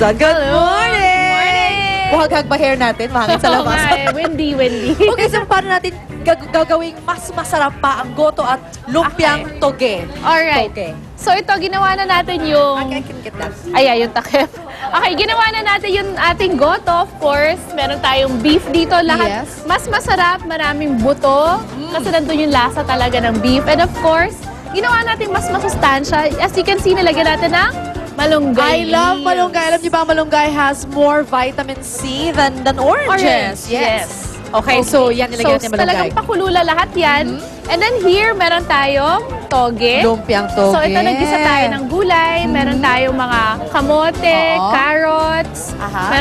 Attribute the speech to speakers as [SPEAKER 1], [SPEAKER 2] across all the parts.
[SPEAKER 1] Susan. Good morning! Buhag-hag ba hair natin? Mahangin sa labas.
[SPEAKER 2] Windy, windy.
[SPEAKER 1] Okay, so paano natin gagawing mas masarap pa ang goto at lumpiang toge?
[SPEAKER 2] Alright.
[SPEAKER 1] Toge.
[SPEAKER 2] So ito, ginawa na natin yung...
[SPEAKER 1] I can get that.
[SPEAKER 2] Ayan, yung takip. Okay, ginawa na natin yung ating goto, of course. Meron tayong beef dito. Lahat
[SPEAKER 1] Yes.
[SPEAKER 2] mas masarap, maraming buto. Kasi nandun yung lasa talaga ng beef. And of course, ginawa natin mas masustansya. As you can see, nilagyan natin ng malunggay.
[SPEAKER 1] I love malunggay. Alam niyo ba, malunggay has more vitamin C than oranges.
[SPEAKER 2] Yes.
[SPEAKER 1] Okay, so yan nilagyan natin
[SPEAKER 2] So,
[SPEAKER 1] malunggay.
[SPEAKER 2] talagang pakulula lahat yan. And then here, meron tayong toge.
[SPEAKER 1] Lumpiang toge.
[SPEAKER 2] So ito, naggisa tayo ng gulay. Meron tayong mga kamote,
[SPEAKER 1] Oo.
[SPEAKER 2] carrots.
[SPEAKER 1] Aha.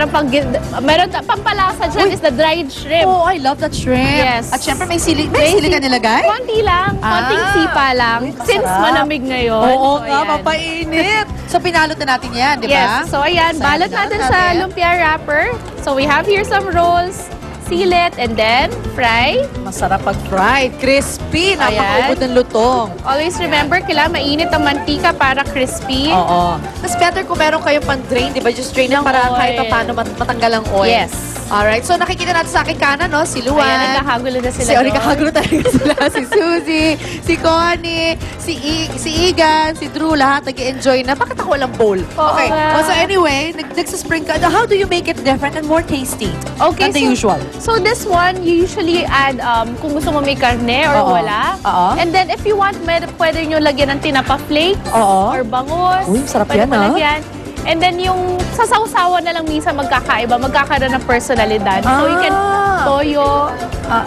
[SPEAKER 2] Meron pampalasa dyan is the dried shrimp.
[SPEAKER 1] Oh, I love that shrimp.
[SPEAKER 2] Yes.
[SPEAKER 1] At syempre may sili ka nilagay?
[SPEAKER 2] Konti lang. Konting
[SPEAKER 1] Ah.
[SPEAKER 2] sipa lang. Since
[SPEAKER 1] Masarap.
[SPEAKER 2] malamig ngayon.
[SPEAKER 1] Oo
[SPEAKER 2] So,
[SPEAKER 1] nga,
[SPEAKER 2] ayan.
[SPEAKER 1] mapainit. So pinalot na natin yan, di ba?
[SPEAKER 2] Yes. So ayan,
[SPEAKER 1] So,
[SPEAKER 2] balot
[SPEAKER 1] balot
[SPEAKER 2] natin sa
[SPEAKER 1] natin.
[SPEAKER 2] lumpia wrapper. So we have here some rolls. Seal it and then fry.
[SPEAKER 1] Masarap pag fried. Crispy. Napakaubod ng lutong.
[SPEAKER 2] Always remember, kailangan mainit ang mantika para crispy.
[SPEAKER 1] Oo. Mas better kung meron kayong pan-drain, di ba? Just drain
[SPEAKER 2] Ng
[SPEAKER 1] lang para kahit
[SPEAKER 2] oil.
[SPEAKER 1] pa paano matanggal ang oil.
[SPEAKER 2] Yes.
[SPEAKER 1] Alright. So nakikita natin sa aking kanan, no? Si Luan.
[SPEAKER 2] Ayan, nagkakagulo na sila
[SPEAKER 1] Si
[SPEAKER 2] doon.
[SPEAKER 1] nagkakagulo talaga sila. Si Suzy, si Connie, si Igan, si Drew, lahat nag-enjoy na. Bakit ako walang bowl?
[SPEAKER 2] Oo
[SPEAKER 1] Okay.
[SPEAKER 2] nga.
[SPEAKER 1] So anyway, nagsaspring ka. How do you make it different and more tasty
[SPEAKER 2] Okay,
[SPEAKER 1] than the usual?
[SPEAKER 2] So this one, you usually add, kung gusto mo may karne or
[SPEAKER 1] Oo.
[SPEAKER 2] wala.
[SPEAKER 1] Oo.
[SPEAKER 2] And then if you want, pwede nyo lagyan ng tinapa flakes
[SPEAKER 1] Oo.
[SPEAKER 2] or bangus.
[SPEAKER 1] Uy, sarap
[SPEAKER 2] Pwede
[SPEAKER 1] yan,
[SPEAKER 2] mo
[SPEAKER 1] ah.
[SPEAKER 2] lagyan. And then yung sa sawsawan na lang minsan magkakaiba, magkakaroon ng personalidad. So you can toyo,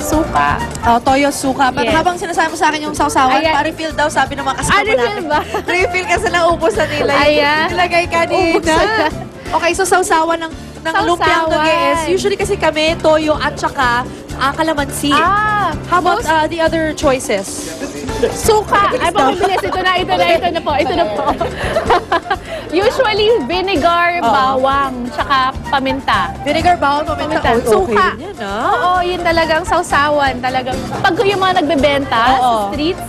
[SPEAKER 2] suka.
[SPEAKER 1] Toyo suka. But
[SPEAKER 2] Yes.
[SPEAKER 1] habang sinasabi mo sa akin yung sausawan,
[SPEAKER 2] Ayan.
[SPEAKER 1] pa-refill daw, sabi ng mga kasama
[SPEAKER 2] Refill
[SPEAKER 1] namin.
[SPEAKER 2] ba?
[SPEAKER 1] Refill kasi naubos na nila.
[SPEAKER 2] Ayan.
[SPEAKER 1] Yung nilagay kanina.
[SPEAKER 2] Ubusan na.
[SPEAKER 1] Okay, so sausawan ng lumpiang
[SPEAKER 2] Sausawan.
[SPEAKER 1] toge is, usually kasi kami, toyo at saka kalamansi. How about the other choices?
[SPEAKER 2] Suka! Ay, pamabilis. Ito na po. Usually, vinegar, bawang, tsaka paminta.
[SPEAKER 1] Vinegar, bawang, paminta.
[SPEAKER 2] Paminta. Suka.
[SPEAKER 1] Din yan,
[SPEAKER 2] Oo, yun talagang sausawan. Talagang, pag yung mga nagbebenta sa streets,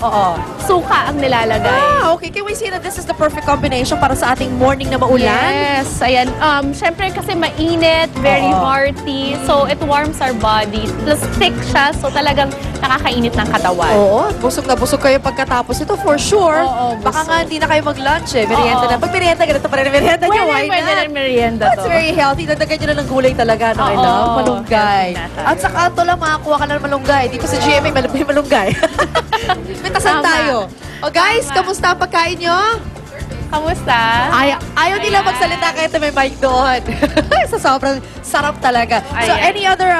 [SPEAKER 2] suka ang nilalagay.
[SPEAKER 1] Okay. Can we say that this is the perfect combination para sa ating morning na maulan?
[SPEAKER 2] Yes, ayan. Syempre kasi mainit, very hearty, so it warms our body. Plus thick siya, so talagang nakakainit ng katawan.
[SPEAKER 1] Oo, busog na busog kayo pagkatapos ito for sure.
[SPEAKER 2] Oo,
[SPEAKER 1] Baka
[SPEAKER 2] busog.
[SPEAKER 1] nga hindi na kayo mag-lunch eh. Merienda na. Pag merienda, ganito pa rin ang merienda nyo. Why
[SPEAKER 2] Pwede
[SPEAKER 1] not?
[SPEAKER 2] rin merienda
[SPEAKER 1] That's
[SPEAKER 2] to.
[SPEAKER 1] very healthy. Dagdagan nyo na ng gulay talaga. No, I
[SPEAKER 2] Oo,
[SPEAKER 1] love malunggay.
[SPEAKER 2] healthy na tayo.
[SPEAKER 1] At saka ito lang, makakuha ka na ng malunggay. Dito sa GMA, may malunggay. May tasan
[SPEAKER 2] Tama.
[SPEAKER 1] tayo. O guys,
[SPEAKER 2] Tama.
[SPEAKER 1] kamusta ang pagkain nyo?
[SPEAKER 2] Kamusta?
[SPEAKER 1] Ayaw nila
[SPEAKER 2] Ayan.
[SPEAKER 1] magsalita kahit na may mic doon. So sobrang sarap talaga. So
[SPEAKER 2] Ayan.
[SPEAKER 1] any other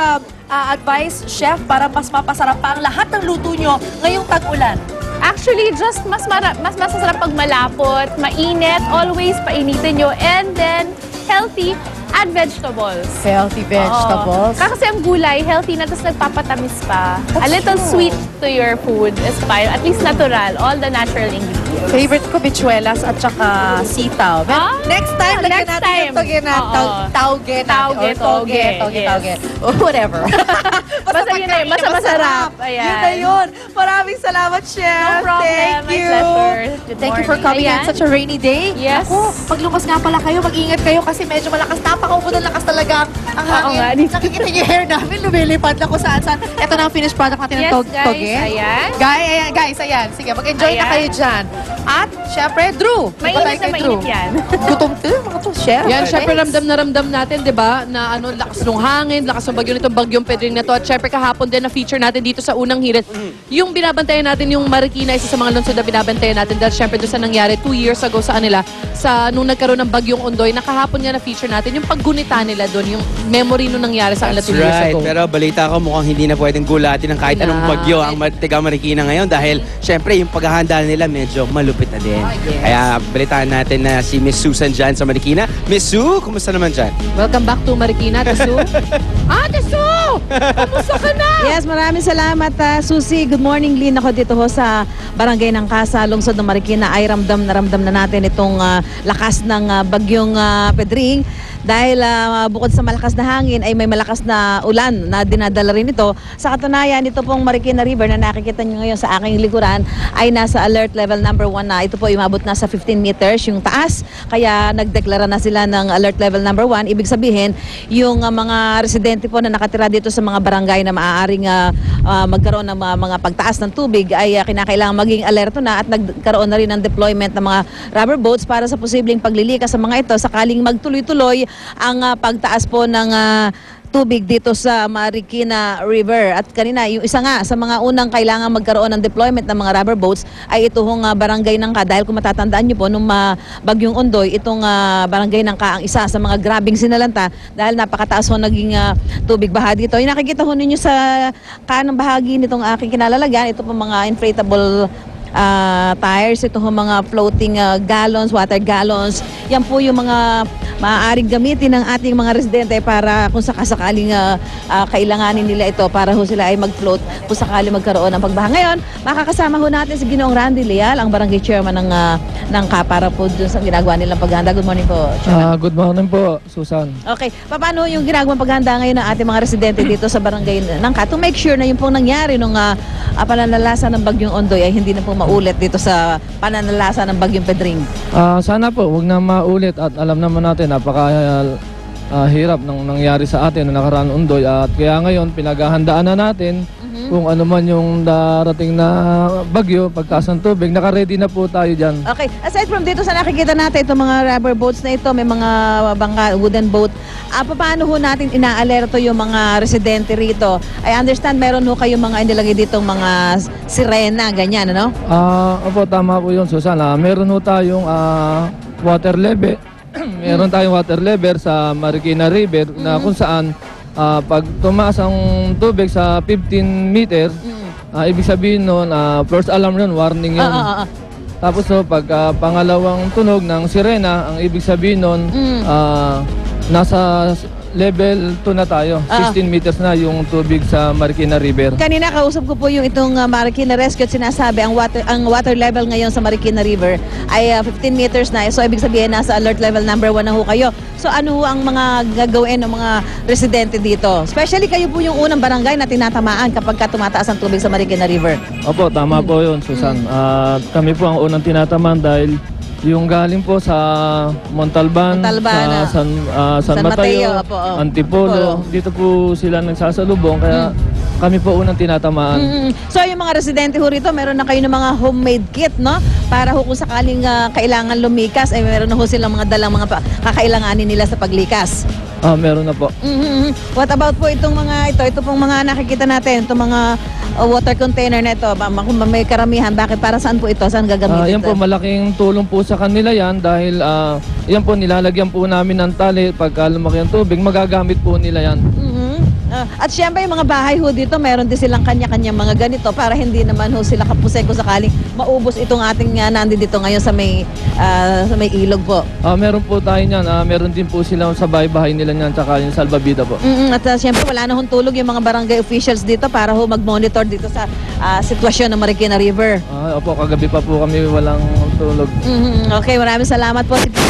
[SPEAKER 1] advice, chef, para mas mapasarap pa ang lahat ng luto nyo ngayong tag-ulan?
[SPEAKER 2] Actually, just mas masasarap pag malapot, mainit, always painitin nyo, and then healthy, add vegetables.
[SPEAKER 1] Healthy vegetables.
[SPEAKER 2] Oo. Kasi ang gulay, healthy na, tapos nagpapatamis pa. A little
[SPEAKER 1] true.
[SPEAKER 2] sweet to your food is fine. At least natural. All the natural ingredients.
[SPEAKER 1] Favorite ko, bichuelas at saka sitaw. Next time, lagyan
[SPEAKER 2] next
[SPEAKER 1] natin
[SPEAKER 2] time.
[SPEAKER 1] yung toge na,
[SPEAKER 2] Oo.
[SPEAKER 1] tauge natin.
[SPEAKER 2] Tauge,
[SPEAKER 1] Or toge,
[SPEAKER 2] yes.
[SPEAKER 1] tauge. Oh, whatever.
[SPEAKER 2] Basta yun na yun, basta masarap. Ayan.
[SPEAKER 1] Yun na yun. Maraming salamat, Chef.
[SPEAKER 2] No problem.
[SPEAKER 1] Thank
[SPEAKER 2] My
[SPEAKER 1] you.
[SPEAKER 2] pleasure. Good
[SPEAKER 1] Thank you for
[SPEAKER 2] morning.
[SPEAKER 1] coming on
[SPEAKER 2] Ayan.
[SPEAKER 1] such a rainy day.
[SPEAKER 2] Yes.
[SPEAKER 1] Ako, pag lumas nga pala kayo, mag-ingat kayo kasi medyo malakas. Napakaubod ng lakas talaga ang hangin.
[SPEAKER 2] nga, dito.
[SPEAKER 1] Nakikita niyo yung hair namin, lumilipad lang kung saan-saan. Ito na ang finished product natin ng
[SPEAKER 2] Yes, guys.
[SPEAKER 1] toge.
[SPEAKER 2] Ayan.
[SPEAKER 1] Guys, ayan. Sige, mag-enjoy na
[SPEAKER 2] Ayan.
[SPEAKER 1] kayo dyan. At, syempre, Drew.
[SPEAKER 2] Mainit na mainit yan.
[SPEAKER 1] Gutom to, mga to, chef.
[SPEAKER 3] Yan, syempre
[SPEAKER 1] Thanks.
[SPEAKER 3] ramdam natin, di ba, na lakas ng hangin, lakas ng bagyo nitong bagyong Pedring na to. At syempre kahapon din na feature natin dito sa unang hirit. Yung binabantayan natin yung Marikina, isa sa mga lungsod na binabantayan natin dahil syempre doon sa nangyari 2 years ago sa kanila, nung nagkaroon ng bagyong Ondoy, nakahapon nga na feature natin yung paggunita nila doon, yung memory nung nangyari sa kanila 2 years
[SPEAKER 4] right.
[SPEAKER 3] ago.
[SPEAKER 4] Pero balita ko mukhang hindi na pwedeng gulatin ng kahit anong bagyo ang taga Marikina ngayon dahil syempre yung paghahanda nila medyo malupit na din. Kaya balitaan natin na si Miss Susan dyan sa Marikina. Miss Sue, kumusta naman dyan?
[SPEAKER 3] Welcome back to Marikina, Tisu. Tisu! Kumusta ka na?
[SPEAKER 5] Yes, maraming salamat, Susie. Good morning, Lynn. Ako dito ho sa Barangay ng Casa, lungsod ng Marikina. Ay ramdam na natin itong lakas ng bagyong Pedring. dahil bukod sa malakas na hangin ay may malakas na ulan na dinadala rin ito. Sa katunayan, ito pong Marikina River na nakikita nyo ngayon sa aking likuran ay nasa alert level number 1 na. Ito po umabot na sa 15 meters yung taas, kaya nagdeklara na sila ng alert level number 1. Ibig sabihin, yung mga residente po na nakatira dito sa mga barangay na maaaring magkaroon ng mga pagtaas ng tubig ay kinakailangan maging alerto na at nagkaroon na rin ng deployment ng mga rubber boats para sa posibleng paglilikas sa mga ito sakaling magtuloy-tuloy ang pagtaas po ng tubig dito sa Marikina River. At kanina, yung isa nga sa mga unang kailangan magkaroon ng deployment ng mga rubber boats ay itong barangay Nangka. Dahil kung matatandaan nyo po, nung bagyong Ondoy, itong barangay Nangka ang isa sa mga grabing sinalanta dahil napakataas ho naging tubig baha dito. Yung nakikita ho ninyo sa kanang bahagi nitong aking kinalalagyan, ito po mga inflatable tires, ito mga floating gallons, water gallons. Yan po yung mga maaaring gamitin ng ating mga residente para kung sakasakaling kailanganin nila ito para ho sila ay mag-float kung sakali magkaroon ng pagbaha. Ngayon, makakasama ho natin si Ginoong Randy Leal, ang barangay chairman ng para po dun sa ginagawa nilang paghahanda. Good morning po, Chairman.
[SPEAKER 6] Good morning po, Susan.
[SPEAKER 5] Okay, paano yung ginagawang paghahanda ngayon ng ating mga residente dito sa barangay Nangka to make sure na yung pong nangyari nung pananalasa ng bagyong Ondoy ay hindi na po maulit dito sa pananalasa ng bagyong Pedring?
[SPEAKER 6] Sana po, huwag na maulit at alam naman natin, hirap ng nangyari sa atin na nakaraan Ondoy at kaya ngayon pinaghahandaan na natin kung ano man yung darating na bagyo, pagtaas ng tubig, naka-ready na po tayo dyan.
[SPEAKER 5] Okay, aside from dito sa nakikita natin, itong mga rubber boats na ito, may mga bangka, wooden boat, paano ho natin inaalerto yung mga residente rito? I understand meron ho kayong mga inilagay ditong mga sirena, ganyan, ano?
[SPEAKER 6] Opo, tama po yun, Susan. Meron ho tayong water level. Meron tayong water level sa Marikina River na kung saan pag tumaas ang tubig sa 15 meter, ibig sabihin nun, first alarm yun, warning yun. Tapos pag pangalawang tunog ng sirena, ang ibig sabihin nun, nasa level 2 na tayo. 16 meters na yung tubig sa Marikina River.
[SPEAKER 5] Kanina kausap ko po yung itong Marikina Rescue at sinasabi ang water level ngayon sa Marikina River ay 15 meters na. So ibig sabihin nasa alert level number 1 na ho kayo. So ano ho ang mga gagawin ng mga residente dito? Especially kayo po yung unang barangay na tinatamaan kapag tumataas ang tubig sa Marikina River.
[SPEAKER 6] Opo, tama po yun, Susan. Kami po ang unang tinatamaan dahil yung galing po sa Montalban, sa San Mateo, Antipolo, dito po sila nagsasalubong kaya kami po unang tinatamaan.
[SPEAKER 5] So yung mga residente ho rito, meron na kayo ng mga homemade kit, no? Para ho kung sakaling kailangan lumikas, ay meron na ho silang mga dalang mga kakailanganin nila sa paglikas.
[SPEAKER 6] Meron na po.
[SPEAKER 5] What about po itong mga ito pong mga nakikita natin, itong mga water container na ito, kung may karamihan, bakit para saan po ito? Saan gagamitin?
[SPEAKER 6] Yan po, malaking tulong po sa kanila yan dahil yan po, nilalagyan po namin ng tali pagka lumaki ang tubig, magagamit po nila yan.
[SPEAKER 5] At syempre yung mga bahay ho dito, meron din silang kanya-kanya mga ganito para hindi naman ho sila kapusin kung sakaling maubos itong ating nandito ngayon sa may ilog po.
[SPEAKER 6] Meron po tayo niyan. Meron din po sila sa bahay-bahay nila niyan tsaka yung salbabida po.
[SPEAKER 5] At syempre wala na hong tulog yung mga barangay officials dito para ho mag-monitor dito sa sitwasyon ng Marikina River.
[SPEAKER 6] Opo, kagabi pa po kami walang tulog.
[SPEAKER 5] Okay, maraming salamat po. Ito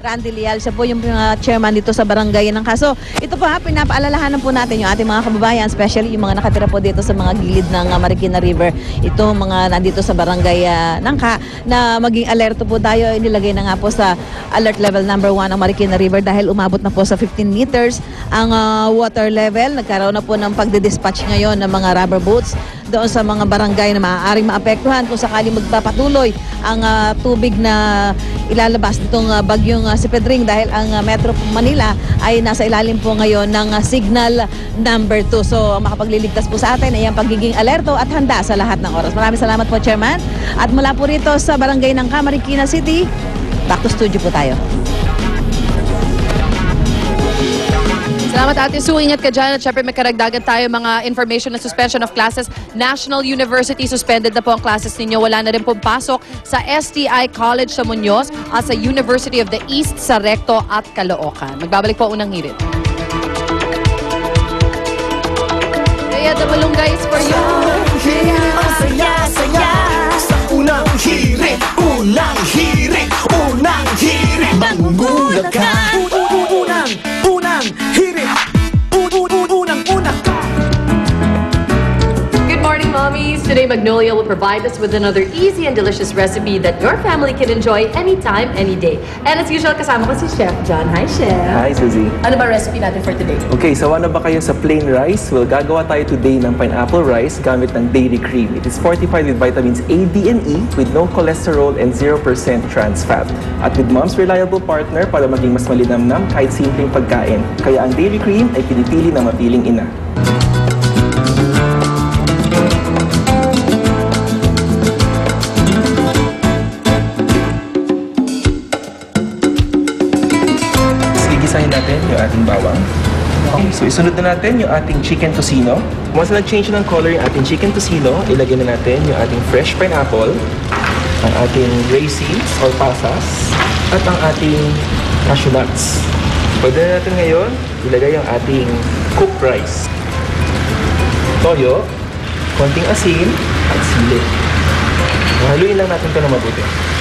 [SPEAKER 5] Randy Leal, siya po yung chairman dito sa barangay ng Kaso. Ito po pinapaalalahanan po natin yung ating mga kababayan, especially yung mga nakatira po dito sa mga gilid ng Marikina River. Ito mga nandito sa barangay Nangka na maging alerto po tayo. Inilagay na nga po sa alert level number 1 ang Marikina River dahil umabot na po sa 15 meters ang water level. Nagkaroon na po ng pagdidispatch ngayon ng mga rubber boats doon sa mga barangay na maaaring maapektuhan kung sakaling magpapatuloy ang tubig na ilalabas nitong bagyong si Pedring dahil ang Metro Manila ay nasa ilalim po ngayon ng signal number 2. So makapagliligtas po sa atin ay ang pagiging alerto at handa sa lahat ng oras. Maraming salamat po, Chairman. At mula po rito sa barangay ng Marikina City, back to studio po tayo.
[SPEAKER 3] Salamat Ate Sue, ingat ka dyan. At syempre may karagdagan tayo mga information na suspension of classes. National University suspended na po ang classes ninyo. Wala na rin pong pasok sa STI College sa Muñoz at sa University of the East sa Recto at Caloocan. Magbabalik po unang hirit. Kaya the Malunggay is for you.
[SPEAKER 7] Ang saya-saya sa unang hirit, unang hirit, unang hirit. Mangulat ka. Unang
[SPEAKER 8] Today, Magnolia will provide us with another easy and delicious recipe that your family can enjoy anytime, any day. And as usual, kasama ko si Chef John. Hi, Chef.
[SPEAKER 9] Hi, Suzy.
[SPEAKER 8] Ano ba recipe natin for today?
[SPEAKER 9] Okay, sawa na ba kayo sa plain rice? Well, gagawa tayo today ng pineapple rice gamit ng dairy cream. It is fortified with vitamins A, D, and E with no cholesterol and 0% trans fat. At with Mom's reliable partner para maging mas malinamnam kahit simpleng pagkain. Kaya ang dairy cream ay pinipili ng mapiling ina. Gigisahin natin yung ating bawang. Okay, so isunod na natin yung ating chicken tocino. Once na nag-change ng color yung ating chicken tocino, ilagay na natin yung ating fresh pineapple, ang ating raisins or pasas, at ang ating cashew nuts. Pwede na natin ngayon ilagay yung ating cooked rice, toyo, konting asin, at sili. Haluin lang natin ito na mabuti.